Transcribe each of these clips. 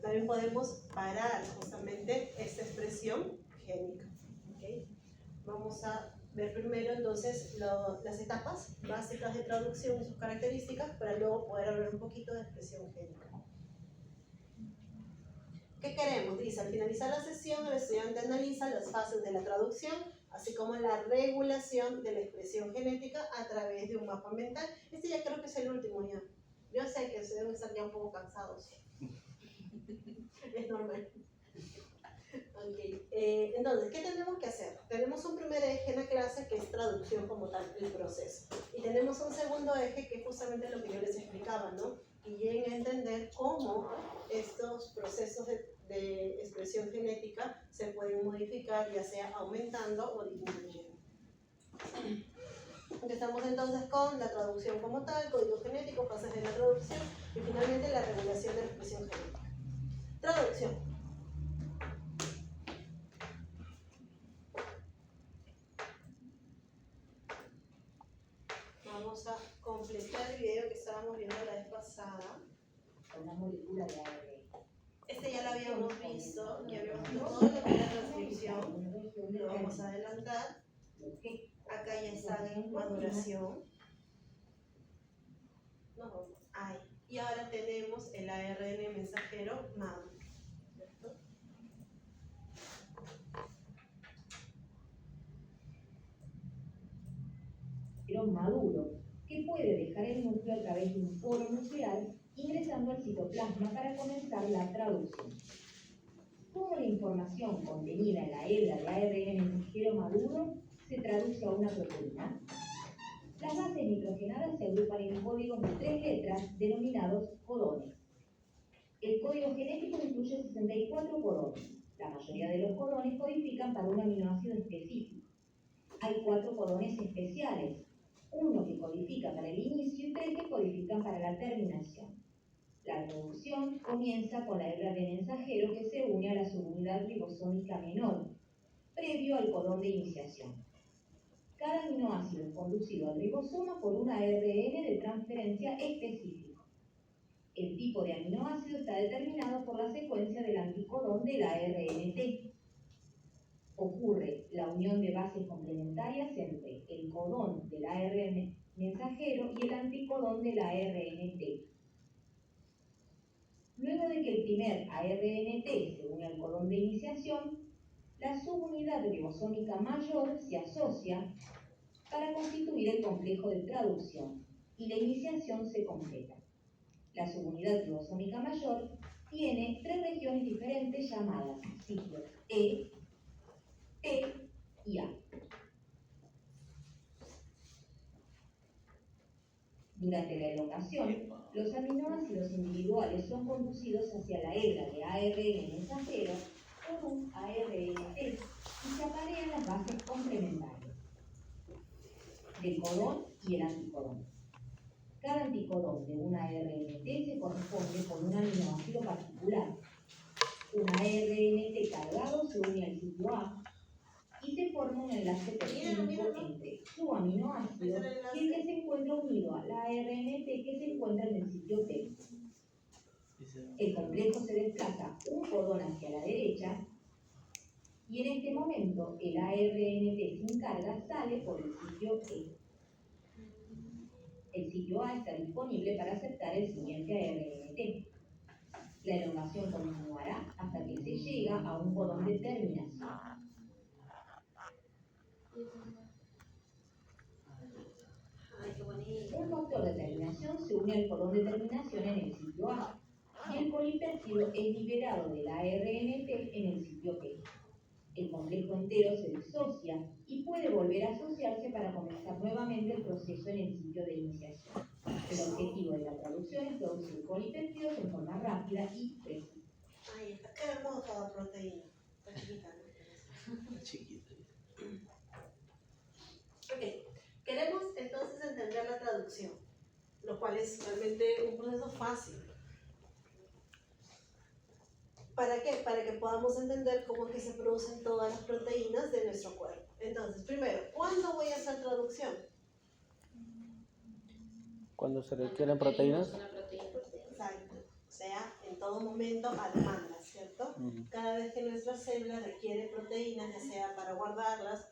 también podemos parar justamente esta expresión génica. ¿Okay? Vamos a ver primero entonces las etapas básicas de traducción y sus características para luego poder hablar un poquito de expresión génica. ¿Qué queremos? Dice, al finalizar la sesión, el estudiante analiza las fases de la traducción, así como la regulación de la expresión genética a través de un mapa mental. Este ya creo que es el último ya. Yo sé que ustedes deben estar ya un poco cansados. Es normal. Okay. Entonces, ¿qué tenemos que hacer? Tenemos un primer eje en la clase que es traducción como tal, el proceso. Y tenemos un segundo eje que es justamente lo que yo les explicaba, ¿no? Y lleguen a entender cómo estos procesos de expresión genética se pueden modificar, ya sea aumentando o disminuyendo. Empezamos entonces con la traducción como tal, código genético, fases de la traducción y finalmente la regulación de la expresión genética. Traducción. Vamos a completar el video que estábamos viendo la vez pasada. Una molécula de ARN. Este ya lo habíamos visto, ya habíamos visto todo lo que es la transcripción. Lo vamos a adelantar. Acá ya está en maduración. Nos vamos ahí. Y ahora tenemos el ARN mensajero maduro. ¿Cierto? Maduro, que puede dejar el núcleo a través de un poro nuclear ingresando al citoplasma para comenzar la traducción. ¿Cómo la información contenida en la hebra de ARN mensajero maduro se traduce a una proteína? Las bases nitrogenadas se agrupan en códigos de 3 letras denominados codones. El código genético incluye 64 codones. La mayoría de los codones codifican para un aminoácido específico. Hay 4 codones especiales, uno que codifica para el inicio y 3 que codifican para la terminación. La traducción comienza con la hebra de mensajero que se une a la subunidad ribosómica menor, previo al codón de iniciación. Cada aminoácido es conducido al ribosoma por un ARN de transferencia específico. El tipo de aminoácido está determinado por la secuencia del anticodón del ARNT. Ocurre la unión de bases complementarias entre el codón del ARN mensajero y el anticodón del ARNT. Luego de que el primer ARNT se une al codón de iniciación, la subunidad ribosómica mayor se asocia para constituir el complejo de traducción y la iniciación se completa. La subunidad ribosómica mayor tiene 3 regiones diferentes llamadas sitios E, P y A. Durante la elongación, los aminoácidos individuales son conducidos hacia la hebra de ARN mensajero por un ARNT y se aparean las bases complementarias del codón y el anticodón. Cada anticodón de un ARNT se corresponde con un aminoácido particular. Un ARNT cargado se une al sitio A y se forma un enlace peptídico entre su aminoácido y el que se encuentra unido al ARNT que se encuentra en el sitio T. El complejo se desplaza un codón hacia la derecha y en este momento el ARNT sin carga sale por el sitio E. El sitio A está disponible para aceptar el siguiente ARNT. La elongación continuará hasta que se llega a un codón de terminación. Un factor de terminación se une al codón de terminación en el sitio A y el polipéptido es liberado del ARNT en el sitio P. El complejo entero se disocia y puede volver a asociarse para comenzar nuevamente el proceso en el sitio de iniciación. El objetivo de la traducción es producir polipéptidos en forma rápida y precisa. Ahí está, qué hermosa la proteína. Está chiquita, ¿no? Chiquita. Ok, queremos entonces entender la traducción, lo cual es realmente un proceso fácil. ¿Para qué? Para que podamos entender cómo es que se producen todas las proteínas de nuestro cuerpo. Entonces, primero, ¿cuándo voy a hacer traducción? Cuando se requieren proteínas. Exacto. O sea, en todo momento a demanda, ¿cierto? Cada vez que nuestra célula requiere proteínas, ya sea para guardarlas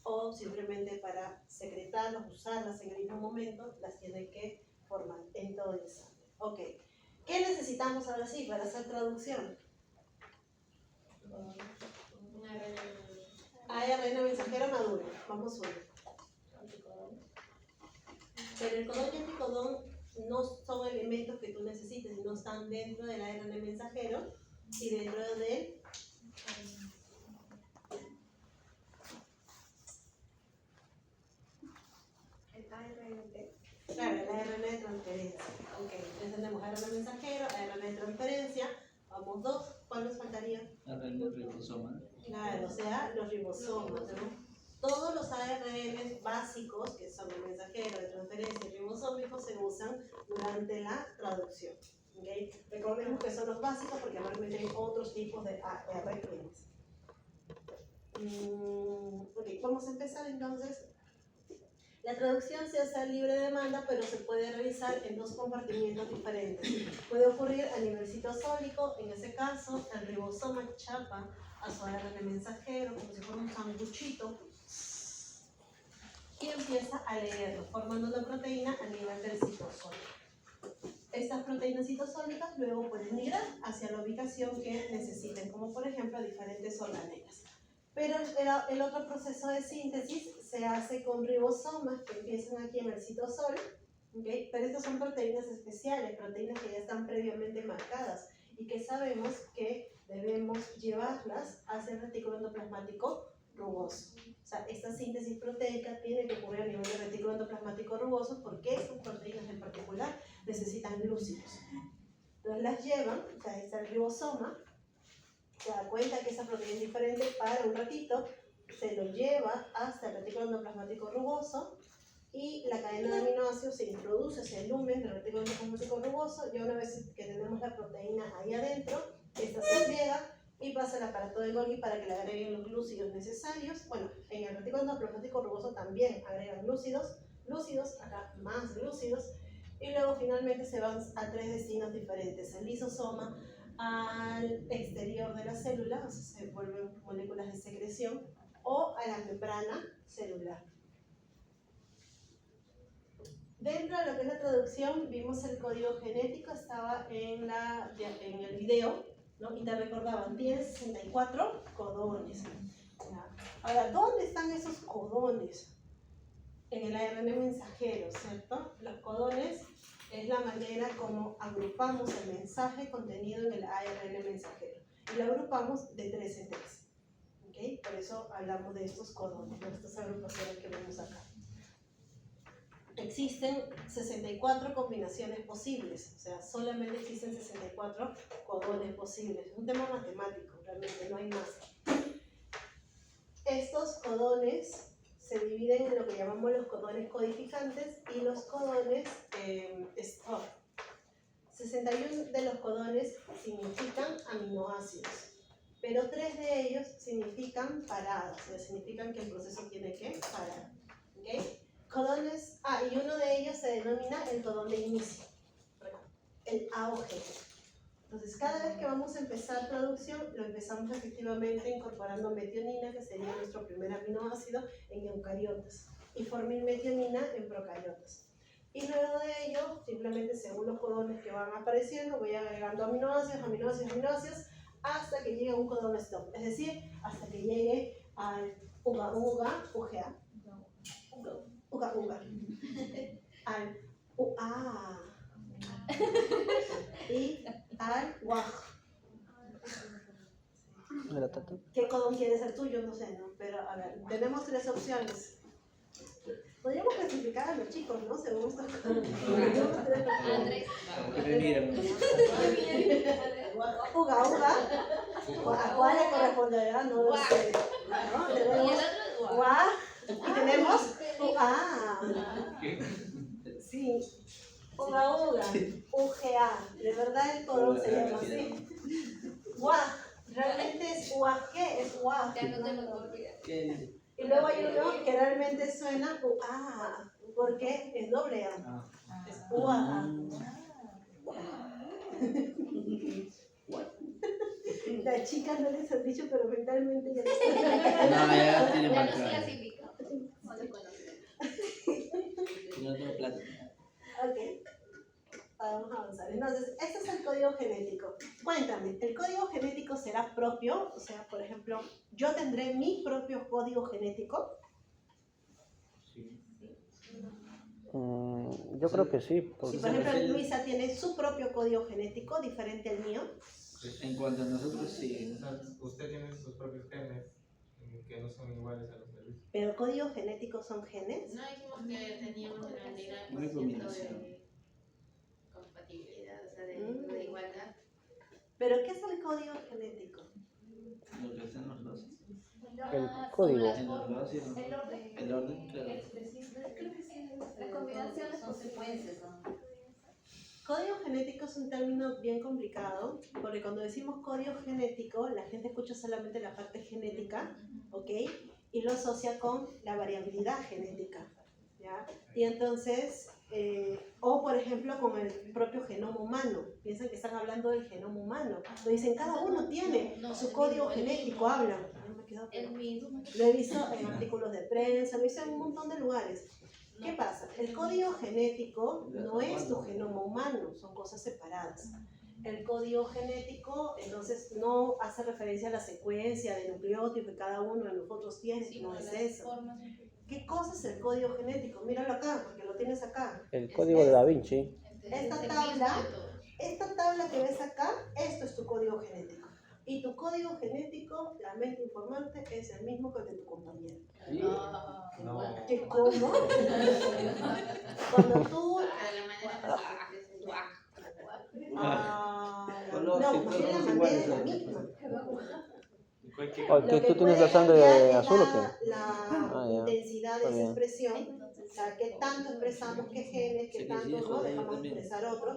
o simplemente para secretarlas, usarlas en el mismo momento, las tiene que formar en todo el instante. Ok, ¿qué necesitamos ahora sí para hacer traducción? ARN mensajero maduro, vamos uno. Pero el codón y anticodón no son elementos que tú necesites, sino están dentro del ARN mensajero y dentro del claro, el ARN de transferencia. Ok, entonces tenemos ARN mensajero, ARN de transferencia, vamos dos, ¿cuál nos faltaría? ARN ribosoma. Claro, o sea, los ribosomas, ¿no? Todos los ARN básicos, que son el mensajero, de transferencia y ribosómicos, se usan durante la traducción. ¿Okay? Recordemos que son los básicos porque realmente hay otros tipos de ARNs. Ok, vamos a empezar entonces. La traducción se hace a libre demanda, pero se puede realizar en dos compartimientos diferentes. Puede ocurrir a nivel citosólico, en ese caso, el ribosoma chapa a su ARN mensajero, como si fuera un sanguchito, y empieza a leerlo, formando una proteína a nivel del citosólico. Estas proteínas citosólicas luego pueden migrar hacia la ubicación que necesiten, como por ejemplo diferentes organelas. Pero el otro proceso de síntesis se hace con ribosomas que empiezan aquí en el citosol, ¿okay? Pero estas son proteínas especiales, proteínas que ya están previamente marcadas y que sabemos que debemos llevarlas hacia el retículo endoplasmático rugoso. O sea, esta síntesis proteica tiene que ocurrir a nivel del retículo endoplasmático rugoso porque estas proteínas en particular necesitan glúcidos. Entonces las llevan, o sea, está el ribosoma, se da cuenta que esa proteína es diferente para un ratito, se lo lleva hasta el retículo endoplasmático rugoso y la cadena de aminoácidos se introduce hacia el lumen del retículo endoplasmático rugoso y una vez que tenemos la proteína ahí adentro, esta se pliega y pasa al aparato de Golgi para que le agreguen los glúcidos necesarios. Bueno, en el retículo endoplasmático rugoso también agregan glúcidos, acá más glúcidos, y luego finalmente se van a tres destinos diferentes, el lisosoma, al exterior de la célula, o sea, se vuelven moléculas de secreción, o a la membrana celular. Dentro de lo que es la traducción, vimos el código genético, estaba en el video, ¿no? Y te recordaban, tiene 64 codones. ¿Ya? Ahora, ¿dónde están esos codones? En el ARN mensajero, ¿cierto? Los codones es la manera como agrupamos el mensaje contenido en el ARN mensajero. Y lo agrupamos de 3 en 3. ¿Okay? Por eso hablamos de estos codones, de estas agrupaciones que vemos acá. Existen 64 combinaciones posibles, o sea, solamente existen 64 codones posibles. Es un tema matemático, realmente no hay más. Estos codones se dividen en lo que llamamos los codones codificantes y los codones stop. 61 de los codones significan aminoácidos, pero 3 de ellos significan paradas, o sea, significan que el proceso tiene que parar. ¿Okay? Codones, y uno de ellos se denomina el codón de inicio, el AOG. Entonces, cada vez que vamos a empezar traducción, lo empezamos efectivamente incorporando metionina, que sería nuestro primer aminoácido en eucariotas, y formilmetionina en procariotas. Y luego de ello, simplemente según los codones que van apareciendo, voy agregando aminoácidos, hasta que llegue a un codón stop. Es decir, hasta que llegue al UGA, al UA y al WAG. ¿Qué codón quiere ser tuyo? No sé, ¿no? Pero a ver, tenemos 3 opciones. Podríamos clasificar a los chicos, ¿no? Según estos codones. UGA. ¿A cuál le corresponderá? No lo sé. ¿No? Tenemos WAG y tenemos UA. Sí. UGA. De verdad el codón se llama así. WAG. Realmente es UAG. ¿Qué es WAG? Ya no te lo olvidas. Y luego hay uno que realmente suena UA, porque es doble A. Es UA. las chicas no les han dicho, pero mentalmente ya les No, ya tiene Ya los marcado. clasificó. No los conoce. No tengo plata. Ok, vamos a avanzar. Entonces, este es el código genético. Cuéntame, ¿el código genético será propio? O sea, por ejemplo, ¿yo tendré mi propio código genético? Sí. Yo creo que sí. Si, Porque por ejemplo, Luisa tiene su propio código genético diferente al mío, En cuanto a nosotros, sí. O sea, usted tiene sus propios genes que no son iguales a los de Luis. pero códigos genéticos son genes. No dijimos que teníamos el 99% Una combinación. de compatibilidad, o sea, de igualdad. ¿Pero qué es el código genético? Lo que están los dos. el código. En los dos, sí, ¿no? El orden. El orden, claro. Creo que sí. La combinación de consecuencias. Código genético es un término bien complicado, porque cuando decimos código genético, la gente escucha solamente la parte genética, ¿ok? Y lo asocia con la variabilidad genética, ¿ya? Y entonces, o por ejemplo con el propio genoma humano, piensan que están hablando del genoma humano, lo dicen, cada uno tiene su código genético, hablan. No me quedo El mismo. Lo he visto en artículos de prensa, lo he visto en un montón de lugares. ¿Qué pasa? El código genético no es tu genoma humano, son cosas separadas. El código genético, entonces, no hace referencia a la secuencia de nucleótidos que cada uno de nosotros tiene, no es eso. ¿Qué cosa es el código genético? Míralo acá, porque lo tienes acá. El código de Da Vinci. Esta tabla que ves acá, esto es tu código genético. Y tu código genético, lamento informarte, es el mismo que el de tu compañero. Sí. No. ¿Qué cómo? Cuando tú... Pero la manera de tu Color, no, sí, más bien la todos manera iguales es la son. misma. ¿O que Lo tú tienes puede la sangre cambiar es azul o qué? La ya. intensidad de Está esa bien. expresión, o sea, qué tanto expresamos qué genes, qué Sí, que tanto sí, no joder, dejamos también. expresar otros.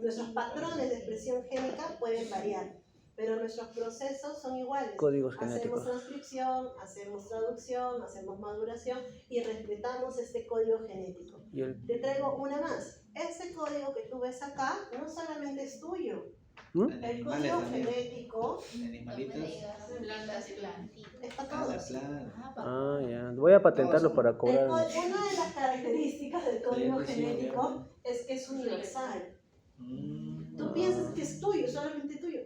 Nuestros patrones de expresión génica pueden variar, pero nuestros procesos son iguales. Códigos Hacemos genéticos. transcripción, hacemos traducción, hacemos maduración y respetamos este código genético. Y el, Te traigo una más. Ese código que tú ves acá no solamente es tuyo. ¿Mm? El Animales código también. genético Animalitos. plantas y plantitas. es para A la todos. planta. Ah, ya. Voy a patentarlo para cobrar. Una de las características del código Sí, sí, genético es que es universal. Tú piensas que es tuyo, solamente tuyo.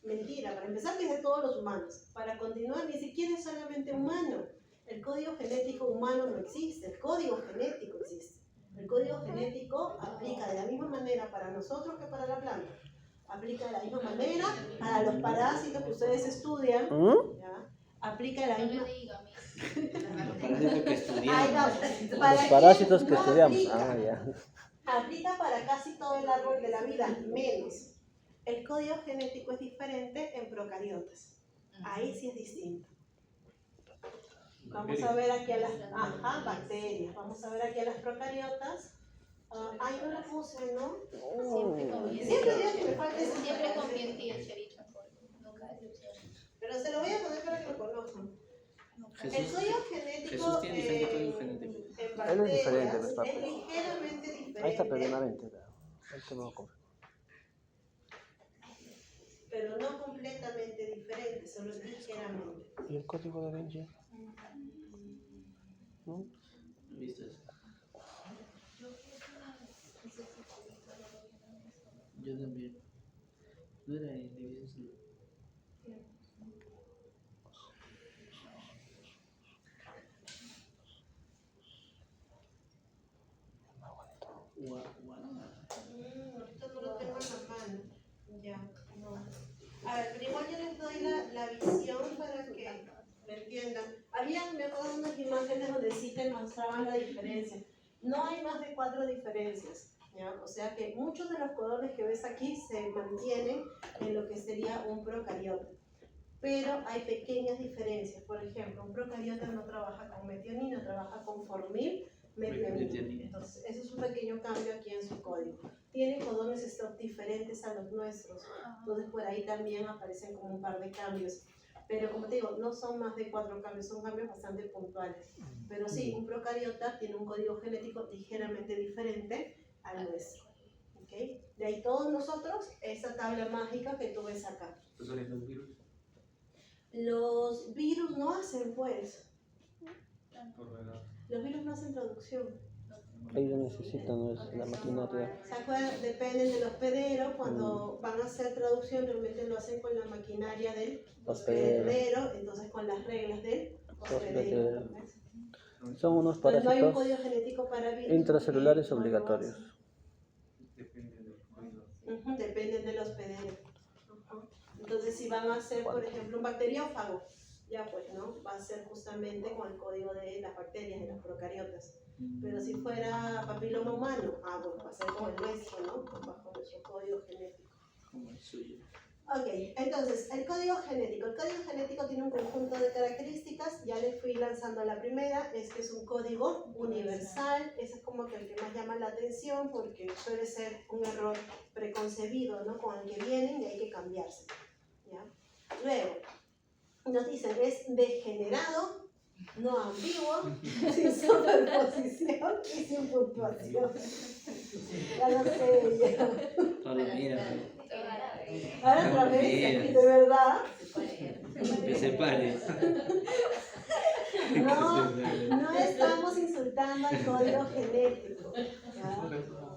Mentira, para empezar que es de todos los humanos. Para continuar, ni siquiera es solamente humano. El código genético humano no existe, el código genético existe. El código genético aplica de la misma manera para nosotros que para la planta. Aplica de la misma manera para los parásitos que ustedes estudian. ¿Mm? ¿Ya? Aplica de la No misma le diga a mí. Los parásitos que Ay, estudiamos. no, Los parásitos que no estudiamos. aplica. Ah, ya. Aplica para casi todo el árbol de la vida, menos. El código genético es diferente en procariotas. Ahí sí es distinto. Vamos a ver aquí a las bacterias. Vamos a ver aquí a las procariotas. Ahí no la puse, ¿no? Siempre con bien. Siempre digo que me falta esa Siempre con diferencia. bien tía Cherita. Nunca decepciona. Pero se lo voy a poner para que lo conozcan. El Jesús, código genético Jesús tiene diferente código genético. en Él es bacterias diferente, ¿verdad? es ligeramente diferente. Ahí está plenamente. Ahí te lo compro. Pero no completamente diferente, solo ligeramente. ¿Y el código de Da Vinci? ¿No? ¿Viste eso? Yo también. No era en división solo. Ahorita no lo tengo en la mano. Ya, no. A ver, pero igual yo les doy la visión para que me entiendan. Me acuerdo de unas imágenes donde sí te mostraban la diferencia. No hay más de 4 diferencias, ¿ya? O sea que muchos de los codones que ves aquí se mantienen en lo que sería un procariota. Pero hay pequeñas diferencias. Por ejemplo, un procariota no trabaja con metionina, trabaja con formil, metionina. Entonces, eso es un pequeño cambio aquí en su código. Tiene codones stop diferentes a los nuestros. Entonces, por ahí también aparecen como un par de cambios. Pero como te digo, no son más de 4 cambios, son cambios bastante puntuales. Pero sí, un procariota tiene un código genético ligeramente diferente al nuestro. ¿Okay? De ahí todos nosotros, esa tabla mágica que tú ves acá. Los virus. Los virus no hacen, pues. Corredor. Los virus no hacen traducción. Ellos necesitan, ¿no? Es la maquinaria. ¿Se acuerdan? Dependen del hospedero. Cuando van a hacer traducción, realmente lo hacen con la maquinaria del hospedero, entonces con las reglas del hospedero. Son unos Entonces, no hay un parásitos código genético para virus. intracelulares porque no lo obligatorios. hacen. Depende del código. Dependen del hospedero. Ujú. Entonces, si van a hacer, por ejemplo, un bacteriófago, ya pues, ¿no? Va a ser justamente con el código de las bacterias, de las procariotas. Pero si fuera papiloma humano, pues va a ser con el nuestro, ¿no? Bajo nuestro código genético. Como el suyo. Ok, entonces, el código genético. El código genético tiene un conjunto de características. Ya les fui lanzando la primera, es que es un código universal. Ese es como que el que más llama la atención porque suele ser un error preconcebido, ¿no? Con el que vienen y hay que cambiarse, ¿ya? Luego, nos dicen, es degenerado, no ambiguo, sin superposición y sin puntuación. Ya lo sé, ya. Ahora mira, Ahora otra vez, Mira. de verdad, que se pare. no estamos insultando al código genético. ¿ya?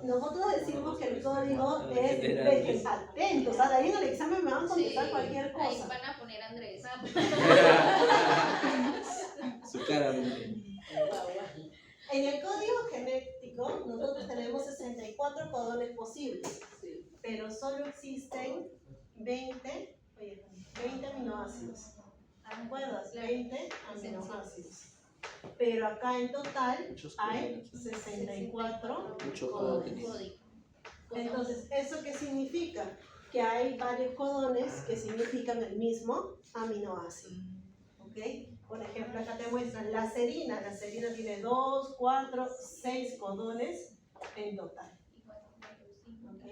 Nosotros decimos que el código es de atentos. Ahora ahí en el examen me van a contestar cualquier Ahí cosa. van a poner a Andrés. Su cara. En el código genético nosotros tenemos 64 codones posibles, pero solo existen 20 aminoácidos. ¿Te acuerdas? 20 aminoácidos. Pero acá en total Muchos hay codones. 64 Muchos codones. codones. Entonces, ¿eso qué significa? Que hay varios codones que significan el mismo aminoácido. ¿Ok? Por ejemplo, acá te muestran la serina. La serina tiene 2, 4, 6 codones en total. ¿Ok?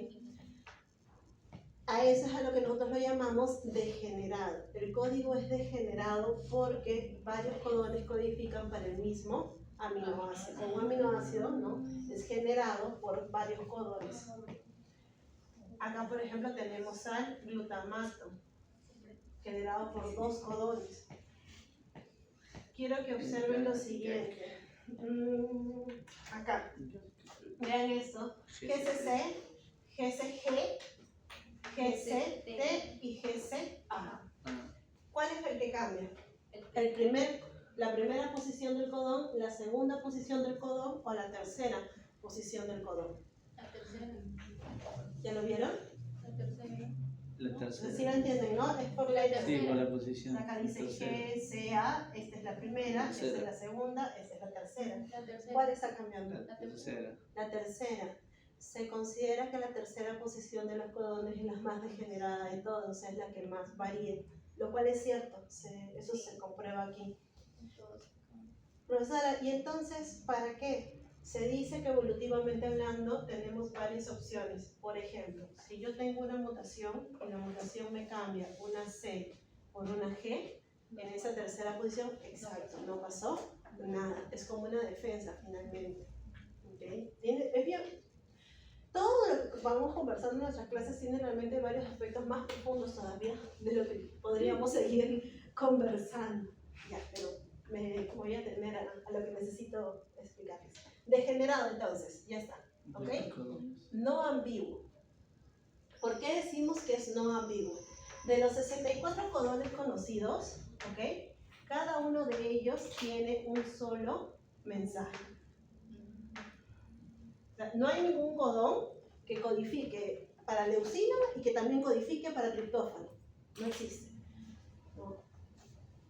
A eso es a lo que nosotros lo llamamos degenerado. El código es degenerado porque varios codones codifican para el mismo aminoácido. Un aminoácido, ¿no?, es generado por varios codones. Acá, por ejemplo, tenemos al glutamato, generado por 2 codones. Quiero que observen lo siguiente. Acá, vean esto. GCC, GCG, GCT y GCA. ¿Cuál es el que cambia? La primera posición del codón, la segunda posición del codón o la tercera posición del codón. La tercera. ¿Ya lo vieron? La tercera. La Entonces, sí tercera. lo entienden, ¿no? Es por letra. Sí, por la posición. Acá dice Tercera. GCA, esta es la primera, esta es Tercera. la segunda, esta es la tercera. La tercera. ¿Cuál está cambiando? La tercera. La tercera. Se considera que la tercera posición de los codones es la más degenerada de todos, o sea, es la que más varía, lo cual es cierto, eso se comprueba aquí. Profesora, ¿y entonces para qué? Se dice que evolutivamente hablando tenemos varias opciones. Por ejemplo, si yo tengo una mutación y la mutación me cambia una C por una G, en esa tercera posición, exacto, no pasó nada, es como una defensa finalmente. ¿Okay? Es bien. Todo lo que vamos conversando en nuestras clases tiene realmente varios aspectos más profundos todavía de lo que podríamos seguir conversando. Ya, pero me voy a atender a lo que necesito explicarles. Degenerado entonces, ya está. ¿Ok? No ambiguo. ¿Por qué decimos que es no ambiguo? De los 64 codones conocidos, ¿ok?, cada uno de ellos tiene un solo mensaje. No hay ningún codón que codifique para leucina y que también codifique para triptófano. No existe. ¿No?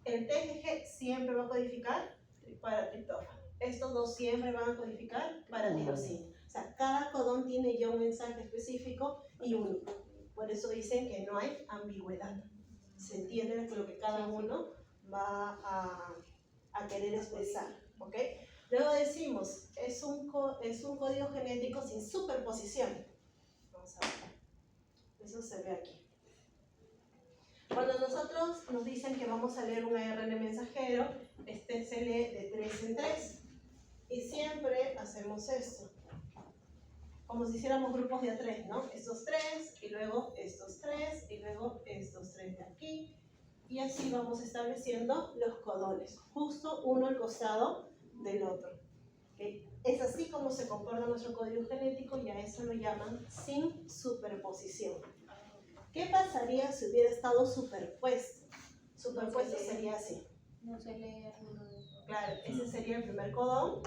El TGG siempre va a codificar para triptófano. Estos dos siempre van a codificar para tirosina. O sea, cada codón tiene ya un mensaje específico y único. Por eso dicen que no hay ambigüedad. Se entiende lo que cada uno va a querer expresar. ¿Ok? Luego decimos, es un código genético sin superposición. Vamos a ver. Eso se ve aquí. Cuando nosotros nos dicen que vamos a leer un ARN mensajero, este se lee de 3 en 3. Y siempre hacemos esto. Como si hiciéramos grupos de A3, ¿no? Estos 3, y luego estos 3, y luego estos 3 de aquí. Y así vamos estableciendo los codones, justo uno al costado del otro. ¿Okay? Es así como se comporta nuestro código genético y a eso lo llaman sin superposición. ¿Qué pasaría si hubiera estado superpuesto? Superpuesto sería así. No se lee alguno de esos. Claro, ese sería el primer codón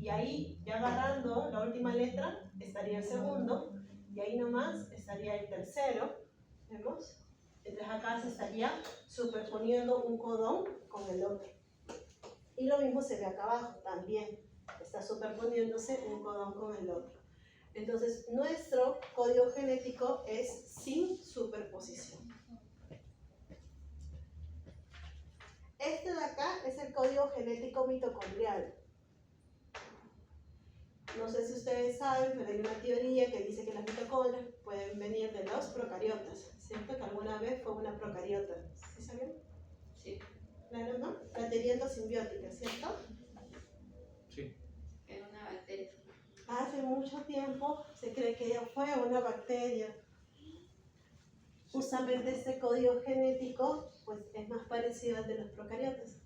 y ahí ya agarrando la última letra estaría el segundo y ahí nomás estaría el tercero. ¿Vemos? Entonces acá se estaría superponiendo un codón con el otro. Y lo mismo se ve acá abajo también. Está superponiéndose un codón con el otro. Entonces, nuestro código genético es sin superposición. Este de acá es el código genético mitocondrial. No sé si ustedes saben, pero hay una teoría que dice que las mitocondrias pueden venir de los procariotas. ¿Cierto? Que alguna vez fue una procariota. ¿Sí saben? Sí. Claro, ¿no? La teoría endosimbiótica, ¿cierto? Sí. Era una bacteria. Hace mucho tiempo se cree que ella fue una bacteria. Justamente este código genético pues, es más parecido al de los procariotas.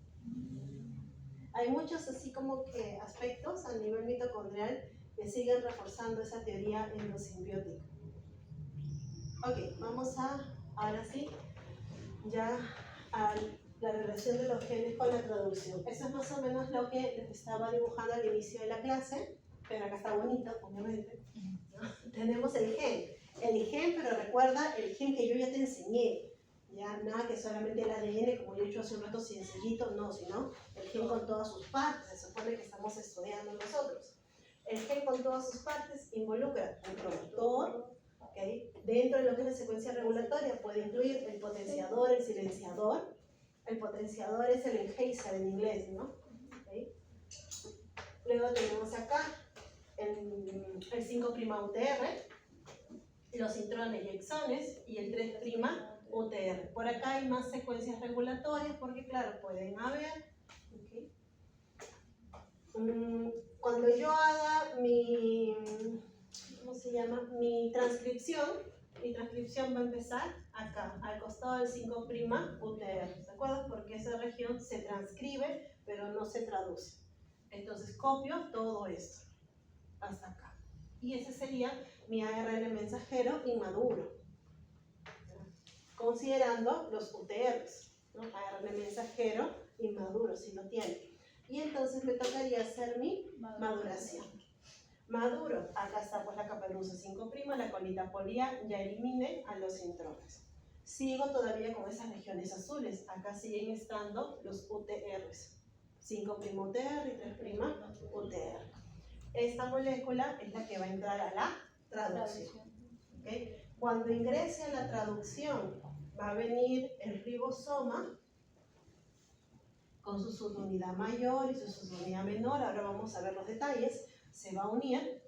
Hay muchos así como que aspectos a nivel mitocondrial que siguen reforzando esa teoría endosimbiótica. Ok, vamos ahora sí, ya a la relación de los genes con la traducción. Eso es más o menos lo que les estaba dibujando al inicio de la clase, pero acá está bonito, obviamente. ¿No? Tenemos el gen, pero recuerda el gen que yo ya te enseñé. Ya nada que solamente el ADN, como yo he dicho hace un rato, sencillito, no, sino el gen con todas sus partes, se supone que estamos estudiando nosotros. El gen con todas sus partes involucra un promotor, ¿okay? Dentro de lo que es la secuencia regulatoria puede incluir el potenciador, el silenciador. El potenciador es el enhancer en inglés, ¿no? ¿Okay? Luego tenemos acá el 5'UTR, los intrones y exones, y el 3'UTR. Por acá hay más secuencias regulatorias porque, claro, pueden haber. ¿Okay? Cuando yo haga mi, ¿cómo se llama? Mi transcripción va a empezar acá, al costado del 5'UTR. ¿De acuerdo? Porque esa región se transcribe, pero no se traduce. Entonces copio todo esto hasta acá. Y ese sería mi ARN mensajero inmaduro, considerando los UTRs, ¿no? ARN mensajero inmaduro, si lo tiene. Y entonces me tocaría hacer mi maduración. Maduro, acá está pues la caperuza 5', la colita polía, ya eliminé a los intrones. Sigo todavía con esas regiones azules, acá siguen estando los UTRs, 5'UTR y 3'UTR. Esta molécula es la que va a entrar a la traducción. ¿Okay? Cuando ingrese a la traducción, va a venir el ribosoma con su subunidad mayor y su subunidad menor. Ahora vamos a ver los detalles. Se va a unir,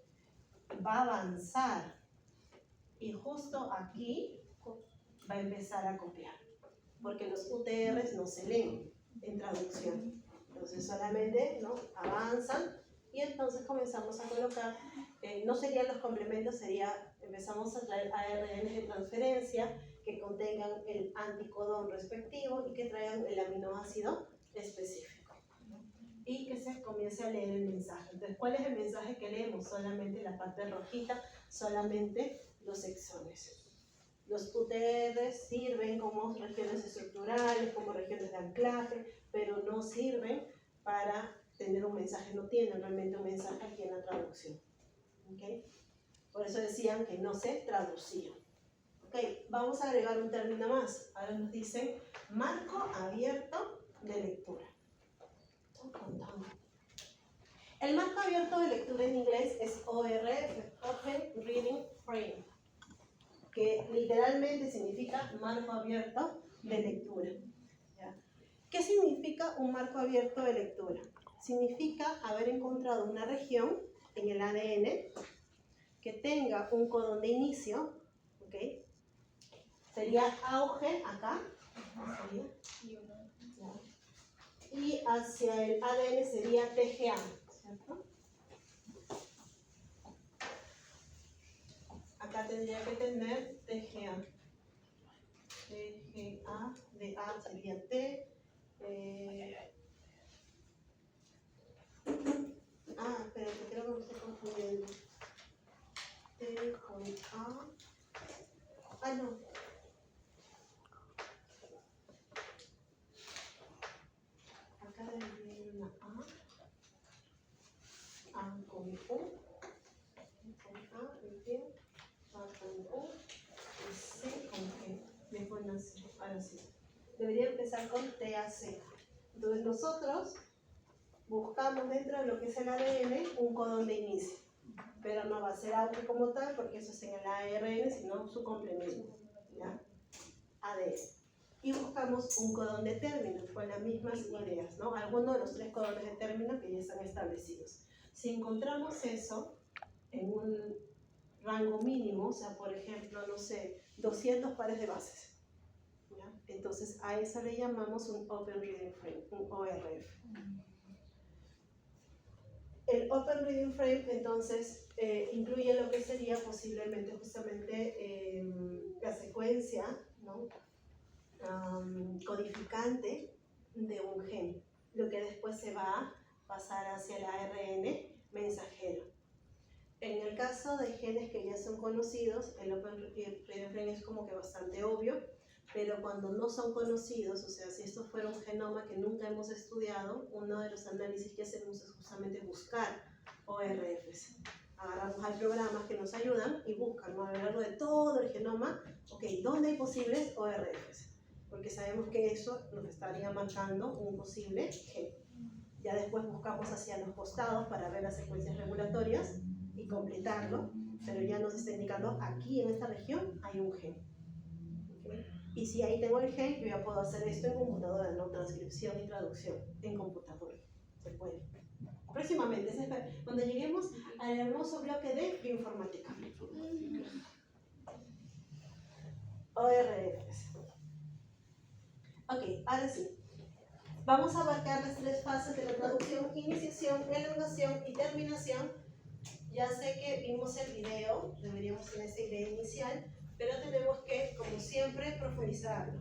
va a avanzar y justo aquí va a empezar a copiar, porque los UTRs no se leen en traducción. Entonces solamente, ¿no?, avanzan. Y entonces comenzamos a colocar, no serían los complementos, empezamos a traer ARN de transferencia que contengan el anticodón respectivo y que traigan el aminoácido específico. Y que se comience a leer el mensaje. Entonces, ¿cuál es el mensaje que leemos? Solamente la parte rojita, solamente los exones. Los UTR sirven como regiones estructurales, como regiones de anclaje, pero no sirven para tener un mensaje, no tienen realmente un mensaje aquí en la traducción. ¿Okay? Por eso decían que no se traducía. Okay, vamos a agregar un término más. Ahora nos dicen marco abierto de lectura. El marco abierto de lectura en inglés es ORF, Open Reading Frame, que literalmente significa marco abierto de lectura. ¿Ya? ¿Qué significa un marco abierto de lectura? Significa haber encontrado una región en el ADN que tenga un codón de inicio, ¿okay? Sería auge acá, y hacia el ADN sería TGA, ¿cierto? Acá tendría que tener TGA. TGA de A sería T. Espérate, creo que me estoy confundiendo. T con A. No. Acá debería ir una A con U. Con A, bien. A con U. Y C con G. Me ponen así. Ahora sí. Debería empezar con TAC. Entonces nosotros buscamos dentro de lo que es el ADN un codón de inicio, pero no va a ser AUG como tal porque eso es en el ARN, sino su complemento, ¿ya? ADN. Y buscamos un codón de término con las mismas ideas, ¿no? Alguno de los 3 codones de término que ya están establecidos. Si encontramos eso en un rango mínimo, o sea, por ejemplo, no sé, 200 pares de bases, ¿ya? Entonces a eso le llamamos un Open Reading Frame, un ORF. El Open Reading Frame entonces incluye lo que sería posiblemente justamente la secuencia, ¿no? Codificante de un gen, lo que después se va a pasar hacia el ARN mensajero. En el caso de genes que ya son conocidos, el Open Reading Frame es como que bastante obvio, pero cuando no son conocidos, o sea, si esto fuera un genoma que nunca hemos estudiado, uno de los análisis que hacemos es justamente buscar ORFs. Agarramos, hay programas que nos ayudan y buscan, ¿no? A lo largo de todo el genoma, ok, ¿dónde hay posibles ORFs? Porque sabemos que eso nos estaría marcando un posible gen. Ya después buscamos hacia los costados para ver las secuencias regulatorias y completarlo, pero ya nos está indicando aquí en esta región hay un gen. ¿Okay? Y si ahí tengo el gen, yo ya puedo hacer esto en computadora, ¿no? Transcripción y traducción en computadora. Se puede. Próximamente, cuando lleguemos al hermoso bloque de bioinformática. ORFs. Ok, ahora sí. Vamos a abarcar las 3 fases de la traducción: iniciación, elongación y terminación. Ya sé que vimos el video, deberíamos tener esa idea inicial, pero tenemos que, como siempre, profundizarlo.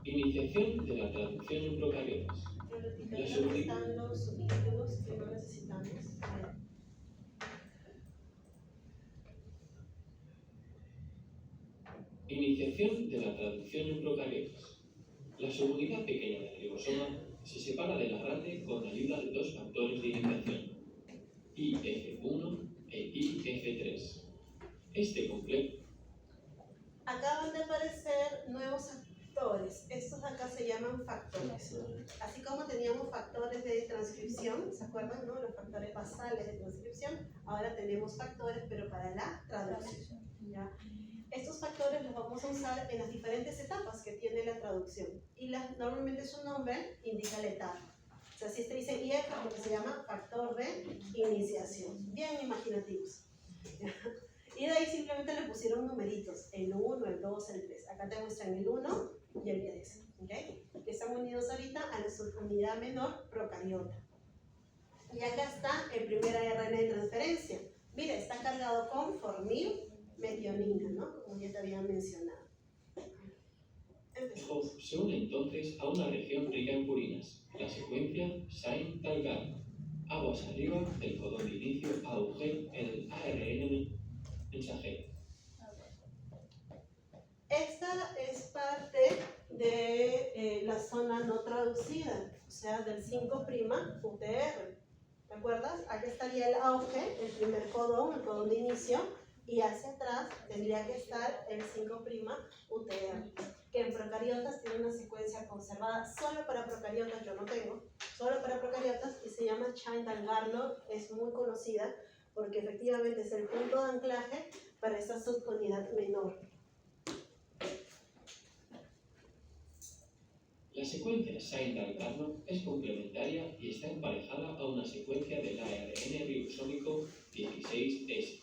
Iniciación de la traducción en procariotas. ¿Dónde están los subtítulos que no necesitamos? Iniciación de la traducción en procariotas. La subunidad pequeña del ribosoma se separa de la grande con ayuda de 2 factores de iniciación, IF1 e IF3. Este complejo. Acaban de aparecer nuevos factores. Estos de acá se llaman factores. Así como teníamos factores de transcripción, ¿se acuerdan, no? Los factores basales de transcripción. Ahora tenemos factores, pero para la traducción, ¿ya? Estos factores los vamos a usar en las diferentes etapas que tiene la traducción. Y normalmente su nombre indica la etapa. O sea, si te dice IF, lo que se llama factor de iniciación. Bien imaginativos. Y de ahí simplemente le pusieron numeritos, el 1, el 2, el 3. Acá te muestran el 1 y el 3, ¿okay? Que están unidos ahorita a la subunidad menor procariota. Y acá está el primer ARN de transferencia. Mira, está cargado con formil, metionina, ¿no? Como ya te había mencionado. Se une entonces a una región rica en purinas, la secuencia Sain-Talgar. Aguas arriba del codón de inicio AUG en el ARN mensajero. Esta es parte de la zona no traducida, o sea, del 5' UTR. ¿Te acuerdas? Aquí estaría el auge, el primer codón, el codón de inicio, y hacia atrás tendría que estar el 5' UTR, que en procariotas tiene una secuencia conservada solo para procariotas, yo no tengo, solo para procariotas, y se llama Chain-Dalgarno, es muy conocida porque efectivamente es el punto de anclaje para esta subunidad menor. La secuencia Sain-Dalgarno es complementaria y está emparejada a una secuencia del ARN ribosómico 16S,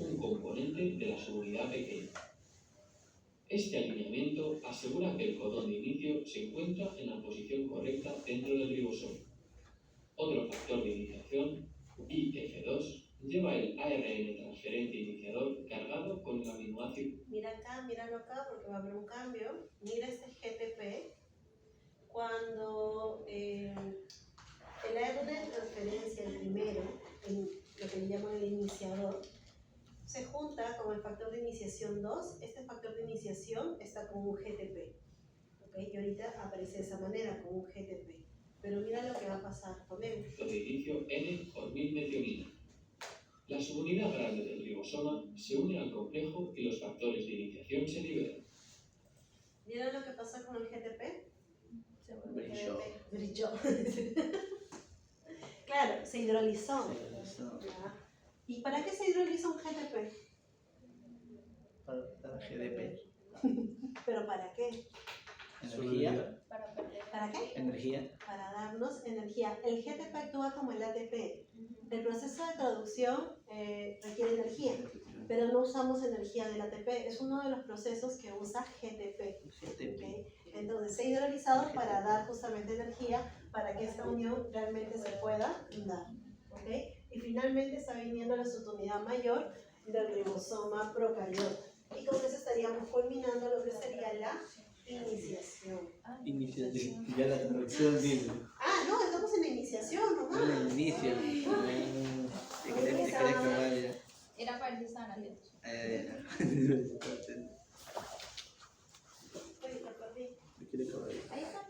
un componente de la subunidad pequeña. Este alineamiento asegura que el codón de inicio se encuentra en la posición correcta dentro del ribosoma. Otro factor de iniciación, IF2, lleva el ARN transferente iniciador míralo acá porque va a haber un cambio. Mira este GTP. Cuando el árbol de transferencia, el primero, lo que le llaman el iniciador, se junta con el factor de iniciación 2. Este factor de iniciación está con un GTP. ¿Okay? Y ahorita aparece de esa manera, con un GTP. Pero mira lo que va a pasar con él. De inicio N por 1000 metionina. La subunidad grande del ribosoma se une al complejo y los factores de iniciación se liberan. ¿Vieron lo que pasa con el GTP? Brilló. Brilló. Claro, se hidrolizó. Eso. Ya. ¿Y para qué se hidroliza un GTP? Para GDP. ¿Pero para qué? Energía. ¿Para qué? Energía. Para darnos energía. El GTP actúa como el ATP. El proceso de traducción requiere energía, pero no usamos energía del ATP. Es uno de los procesos que usa GTP. ¿Okay? Entonces, se ha hidrolizado para dar justamente energía para que esta unión realmente se pueda dar. ¿Okay? Y finalmente está viniendo la subunidad mayor del ribosoma procariota. Y con eso estaríamos culminando lo que sería la iniciación. Iniciación. Ya la traducción dice. Ah, no, estamos en la iniciación nomás. El inicio. Te querés quemar ya. Era para el sana, Ahí está.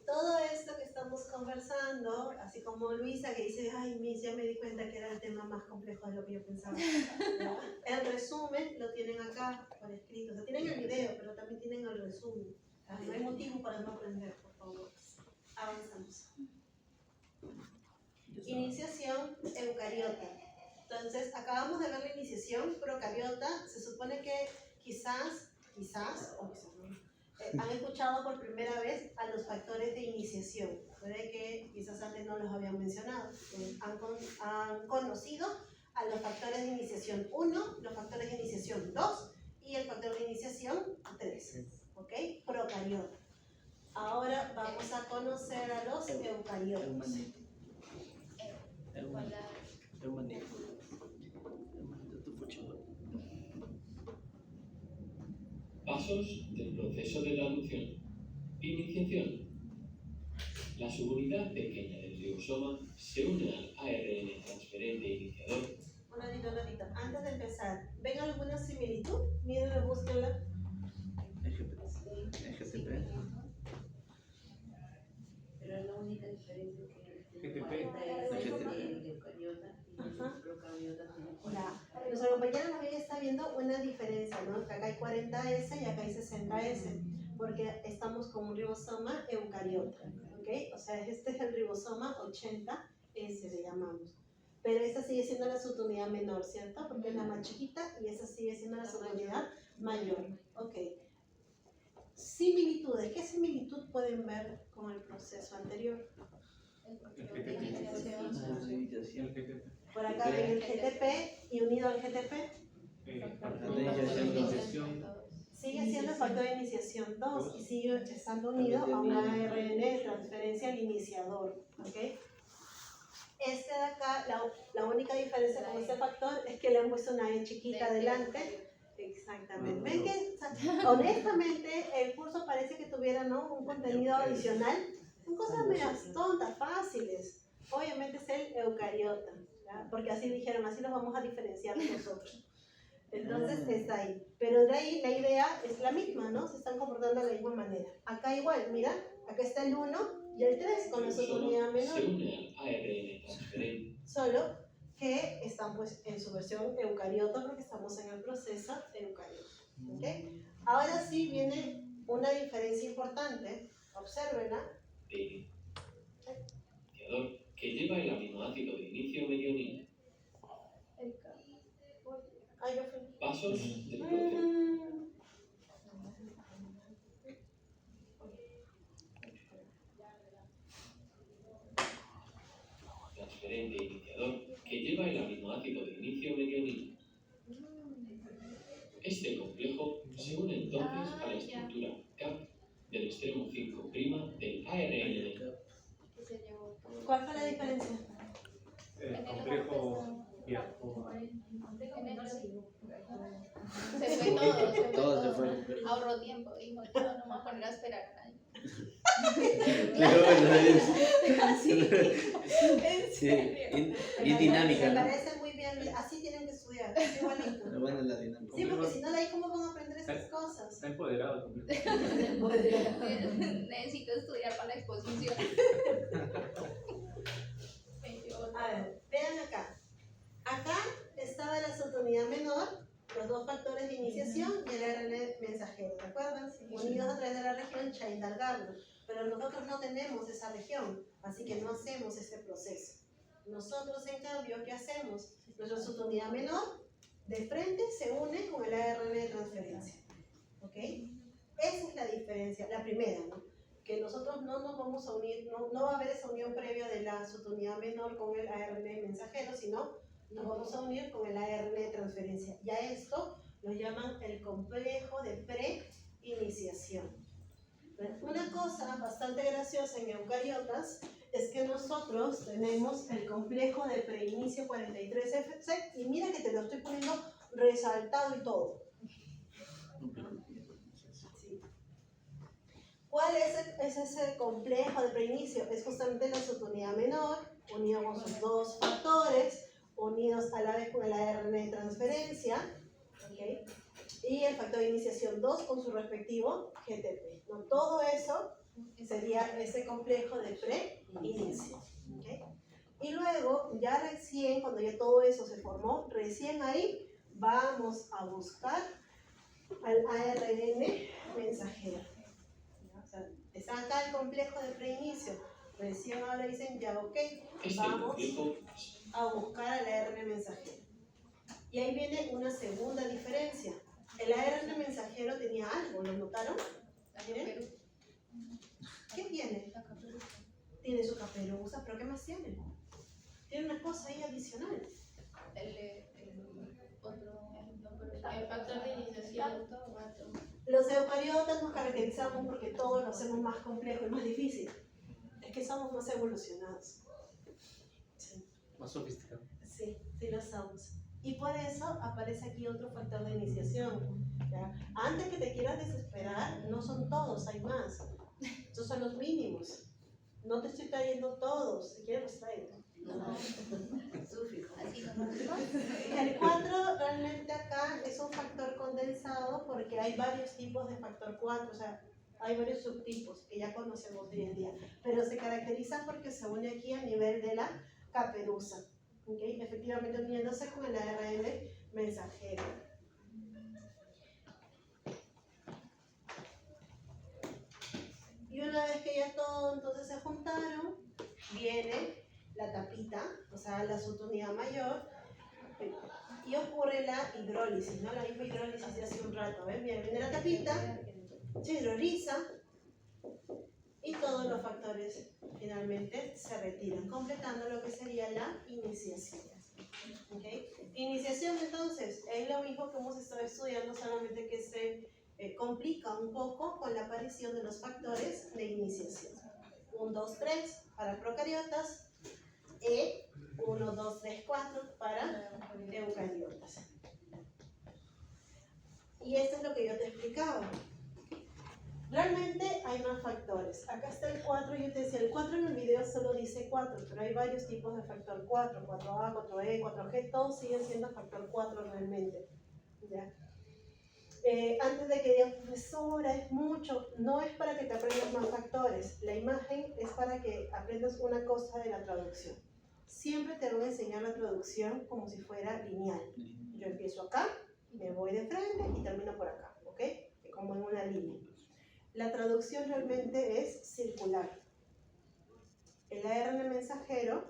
Todo esto que estamos conversando, así como Luisa que dice, ay, Miss, ya me di cuenta que era el tema más complejo de lo que yo pensaba. ¿Ya? El resumen lo tienen acá por escrito. O sea, tienen el video, pero también tienen el resumen. No hay motivo para no aprender, por favor. Avanzamos. Iniciación eucariota. Entonces, acabamos de ver la iniciación procariota. Se supone que quizás o quizás no, han escuchado por primera vez a los factores de iniciación. Puede que quizás antes no los habían mencionado. Han conocido a los factores de iniciación 1, los factores de iniciación 2 y el factor de iniciación 3. ¿Ok? Procariota. Ahora vamos a conocer a los eucariotas. Pasos del proceso de traducción. Iniciación. La subunidad pequeña del ribosoma se une al ARN transferente iniciador. Un ratito. Antes de empezar, ¿ven alguna similitud? Mírenla, búsquenla. GTP. Pero es la única diferencia que GTP. el eucariota y el procariota tienen. Ya. Nuestra compañera también está viendo una diferencia, ¿no? Que acá hay 40S y acá hay 60S, porque estamos con un ribosoma eucariota, ¿ok? O sea, este es el ribosoma 80S, le llamamos. Pero esta sigue siendo la subunidad menor, ¿cierto? Porque es la más chiquita y esa sigue siendo la subunidad mayor, ¿ok? Similitudes. ¿Qué similitud pueden ver con el proceso anterior? Por acá ven el GTP y unido al GTP sigue siendo el factor de iniciación 2 y sigue estando unido a un ARN de transferencia al iniciador. ¿Okay? Este de acá, la única diferencia con este factor es que le han puesto una E chiquita adelante. Exactamente. Ven que honestamente el curso parece que tuviera, ¿no?, un contenido adicional. Son cosas medias tontas, fáciles. Obviamente es el eucariota, ¿ya? Porque así dijeron, así los vamos a diferenciar nosotros. Entonces está ahí. Pero de ahí la idea es la misma, ¿no? Se están comportando de la misma manera. Acá igual, mira, acá está el 1 y el 3 con la subunidad menor. Se une al ARN transferente. Solo que están pues en su versión eucariota porque estamos en el proceso eucariota. ¿Okay? Ahora sí viene una diferencia importante. Obsérvenla. De iniciador que lleva el aminoácido de inicio medionina. Ah, yo fui. Pasos del proceso. Transferente iniciador que lleva el aminoácido de inicio medionina. Este complejo se une entonces a la estructura CAP del extremo 5' del ARN. ¿Cuál fue la diferencia? El complejo viajó. Se fue todo. Ahorro tiempo y no me voy a poner a esperar a nadie. Pero bueno, ¿En sí, serio? y dinámica, Me ¿no? parece muy bien, así tienen que estudiar, es igualito. Pero bueno, la dinámica. Sí, porque si no, de ahí cómo van a aprender estas cosas. Está empoderado completamente. Necesito estudiar para la exposición. A ver, vean acá. Acá estaba la subunidad menor, los dos factores de iniciación y el ARN mensajero, ¿de acuerdo? Unidos a través de la región Chaindal-Gardner. Pero nosotros no tenemos esa región, así que no hacemos este proceso. Nosotros, en cambio, ¿qué hacemos? Nuestra subunidad menor de frente se une con el ARN de transferencia. ¿Ok? Esa es la diferencia, la primera, ¿no? Que nosotros no nos vamos a unir, no va a haber esa unión previa de la subunidad menor con el ARN mensajero, sino nos vamos a unir con el ARN de transferencia. Y a esto lo llaman el complejo de pre-iniciación. Una cosa bastante graciosa en eucariotas es que nosotros tenemos el complejo de preinicio 43FC y mira que te lo estoy poniendo resaltado y todo. Sí. ¿Cuál es ese complejo de preinicio? Es justamente la subunidad menor, unido con sus dos factores, unidos a la vez con el ARN de transferencia, ¿okay? Y el factor de iniciación 2 con su respectivo GTP. ¿No? Todo eso sería ese complejo de pre-inicio. ¿Okay? Y luego, ya recién, cuando ya todo eso se formó, recién ahí vamos a buscar al ARN mensajero. O sea, está acá el complejo de preinicio. Recién ahora dicen, ya ok, vamos a buscar al ARN mensajero. Y ahí viene una segunda diferencia. El ARN mensajero tenía algo, ¿lo notaron? ¿Miren? ¿Qué tiene? Tiene su caperuza, pero ¿qué más tiene? Tiene una cosa ahí adicional. El factor de iniciación. Los eucariotas nos caracterizamos porque todo lo hacemos más complejo y más difícil. Es que somos más evolucionados. Sí. Más sofisticado. Sí, sí lo somos. Y por eso aparece aquí otro factor de iniciación. ¿Ya? Antes que te quieras desesperar, no son todos, hay más. Estos son los mínimos. No te estoy trayendo todos, si quieres los traigo. El 4 realmente acá es un factor condensado porque hay varios tipos de factor 4, o sea, hay varios subtipos que ya conocemos hoy en día, pero se caracteriza porque se une aquí a nivel de la caperuza. ¿Okay? Efectivamente uniéndose con el ARN mensajero. Y una vez que ya todo entonces se juntaron, viene la tapita, o sea la subunidad mayor, y ocurre la hidrólisis, ¿no? La misma hidrólisis de hace un rato, ¿ven? Bien, viene la tapita, se hidroliza y todos los factores finalmente se retiran, completando lo que sería la iniciación. ¿Okay? Iniciación entonces es lo mismo que hemos estado estudiando, solamente que se complica un poco con la aparición de los factores de iniciación. 1, 2, 3 para procariotas, 1, 2, 3, 4 para eucariotas. Y esto es lo que yo te explicaba. Realmente hay más factores. Acá está el 4, yo te decía, el 4 en el video solo dice 4, pero hay varios tipos de factor 4, 4A, 4E, 4G, todos siguen siendo factor 4 realmente. ¿Ya? Antes de que digas, profesora, es mucho, no es para que te aprendas más factores, la imagen es para que aprendas una cosa de la traducción. Siempre te voy a enseñar la traducción como si fuera lineal. Yo empiezo acá, me voy de frente y termino por acá, ¿ok? Como en una línea. La traducción realmente es circular. El ARN mensajero,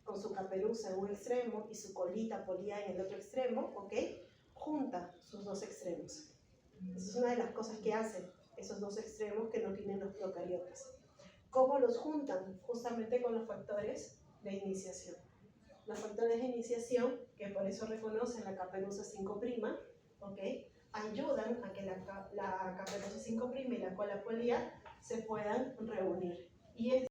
con su caperuza en un extremo y su colita polida en el otro extremo, ¿ok? Junta sus dos extremos. Esa es una de las cosas que hacen esos dos extremos que no tienen los procariotas. ¿Cómo los juntan? Justamente con los factores de iniciación. Los factores de iniciación, que por eso reconocen la caperuza 5', ¿ok? Ayudan a que la caperuza 5' y la cola polía se puedan reunir. Y